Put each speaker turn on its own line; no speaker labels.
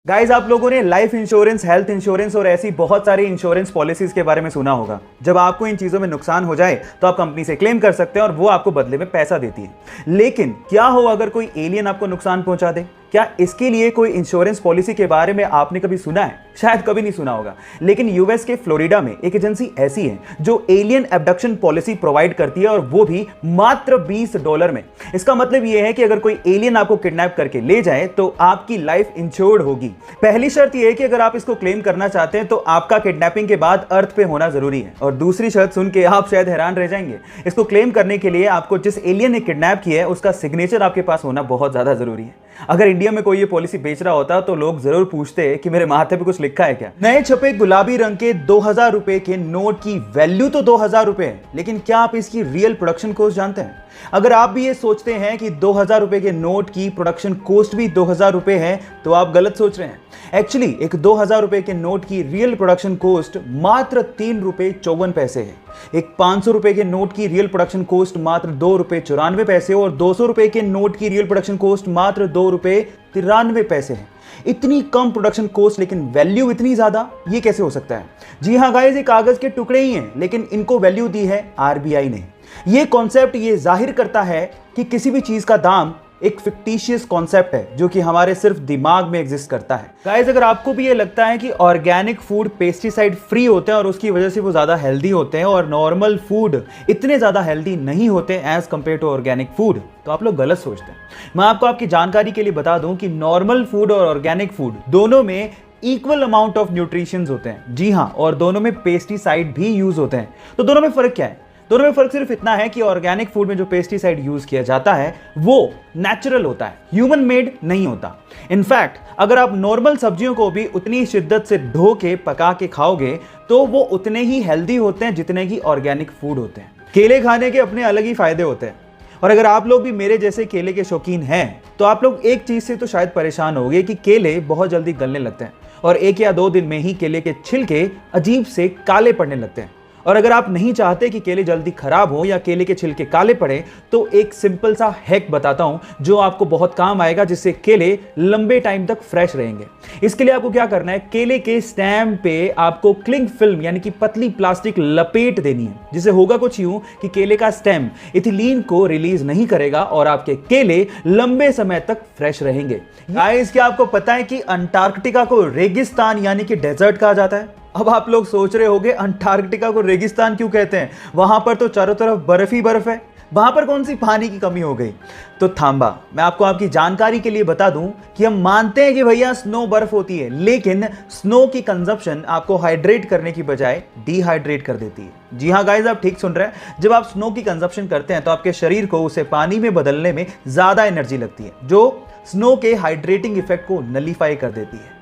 Guys, आप लोगों ने लाइफ इंश्योरेंस, हेल्थ इंश्योरेंस और ऐसी बहुत सारी इंश्योरेंस पॉलिसीज के बारे में सुना होगा। जब आपको इन चीजों में नुकसान हो जाए तो आप कंपनी से क्लेम कर सकते हैं और वो आपको बदले में पैसा देती है। लेकिन क्या हो अगर कोई एलियन आपको नुकसान पहुंचा दे? क्या इसके लिए कोई इंश्योरेंस पॉलिसी के बारे में आपने कभी सुना है? शायद कभी नहीं सुना होगा। लेकिन यूएस के फ्लोरिडा में एक एजेंसी ऐसी है जो एलियन एब्डक्शन पॉलिसी प्रोवाइड करती है, और वो भी मात्र $20 में। इसका मतलब यह है कि अगर कोई एलियन आपको किडनैप करके ले जाए तो आपकी लाइफ इंश्योर्ड होगी। पहली शर्त यह है कि अगर आप इसको क्लेम करना चाहते हैं तो आपका किडनैपिंग के बाद अर्थ पे होना जरूरी है। और दूसरी शर्त सुन के आप शायद हैरान रह जाएंगे। इसको क्लेम करने के लिए आपको जिस एलियन ने किडनैप किया है उसका सिग्नेचर आपके पास होना बहुत ज्यादा जरूरी है। अगर इंडिया में कोई ये पॉलिसी बेच रहा होता तो लोग जरूर पूछते कि मेरे माथे पे कुछ लिखा है क्या। नए छपे गुलाबी रंग के 2000 रुपए के नोट की वैल्यू तो 2000 रुपए है, लेकिन क्या आप इसकी रियल प्रोडक्शन कॉस्ट जानते हैं? अगर आप भी ये सोचते हैं कि 2000 रुपए के नोट की प्रोडक्शन कॉस्ट भी 2000 रुपए है तो आप गलत सोच रहे हैं। एक्चुअली एक 2000 रुपए के नोट की रियल प्रोडक्शन कॉस्ट मात्र ₹3.54 है। एक 500 रुपए के नोट की रियल प्रोडक्शन कॉस्ट मात्र ₹2.94 और 200 रुपए के नोट की रियल प्रोडक्शन कॉस्ट मात्र ₹2.93 है। इतनी कम प्रोडक्शन कॉस्ट लेकिन वैल्यू इतनी ज्यादा, ये कैसे हो सकता है? जी हाँ गाइस, ये कागज के टुकड़े ही हैं, लेकिन इनको वैल्यू दी है आरबीआई ने। ये कॉन्सेप्ट ये जाहिर करता है कि किसी भी चीज का दाम एक फिक्टिशियस कॉन्सेप्ट है जो कि हमारे सिर्फ दिमाग में एग्जिस्ट करता है। गाइस, अगर आपको भी ये लगता है कि ऑर्गेनिक फूड पेस्टिसाइड फ्री होते हैं और उसकी वजह से वो ज्यादा हेल्दी होते हैं और नॉर्मल फूड इतने ज्यादा हेल्दी नहीं होते as compared to organic food, तो आप लोग गलत सोचते हैं। मैं आपको आपकी जानकारी के लिए बता दूं कि नॉर्मल फूड और ऑर्गेनिक फूड दोनों में इक्वल अमाउंट ऑफ न्यूट्रिशंस होते हैं। जी हाँ, और दोनों में पेस्टिसाइड भी यूज होते हैं। तो दोनों में फर्क क्या है? दोनों में फर्क सिर्फ इतना है कि ऑर्गेनिक फूड में जो पेस्टिसाइड यूज किया जाता है वो नेचुरल होता है, ह्यूमन मेड नहीं होता। इनफैक्ट अगर आप नॉर्मल सब्जियों को भी उतनी शिद्दत से धो के पका के खाओगे तो वो उतने ही हेल्दी होते हैं जितने की ऑर्गेनिक फूड होते हैं। केले खाने के अपने अलग ही फायदे होते हैं, और अगर आप लोग भी मेरे जैसे केले के शौकीन हैं तो आप लोग एक चीज से तो शायद परेशान होंगे कि केले बहुत जल्दी गलने लगते हैं और 1 या 2 दिन में ही केले के छिलके अजीब से काले पड़ने लगते हैं। और अगर आप नहीं चाहते कि केले जल्दी खराब हो या केले के छिलके काले पड़े तो एक सिंपल सा हैक बताता हूं जो आपको बहुत काम आएगा, जिससे केले लंबे टाइम तक फ्रेश रहेंगे। इसके लिए आपको क्या करना है, केले के स्टेम पे आपको क्लिंग फिल्म यानी कि पतली प्लास्टिक लपेट देनी है, जिससे होगा कुछ यूं कि केले का स्टेम इथिलीन को रिलीज नहीं करेगा और आपके केले लंबे समय तक फ्रेश रहेंगे। गाइस, क्या आपको पता है कि अंटार्कटिका को रेगिस्तान यानी कि डेजर्ट कहा जाता है? अब आप लोग सोच रहे होंगे अंटार्कटिका को रेगिस्तान क्यों कहते हैं, वहां पर तो चारों तरफ बर्फ ही बर्फ है, वहां पर कौन सी पानी की कमी हो गई? तो थांबा, मैं आपको आपकी जानकारी के लिए बता दूं कि हम मानते हैं कि भैया स्नो बर्फ होती है, लेकिन स्नो की कंजप्शन आपको हाइड्रेट करने की बजाय डिहाइड्रेट कर देती है। जी हाँ गाइस, आप ठीक सुन रहे हैं। जब आप स्नो की कंजप्शन करते हैं तो आपके शरीर को उसे पानी में बदलने में ज्यादा एनर्जी लगती है, जो स्नो के हाइड्रेटिंग इफेक्ट को नलीफाई कर देती है।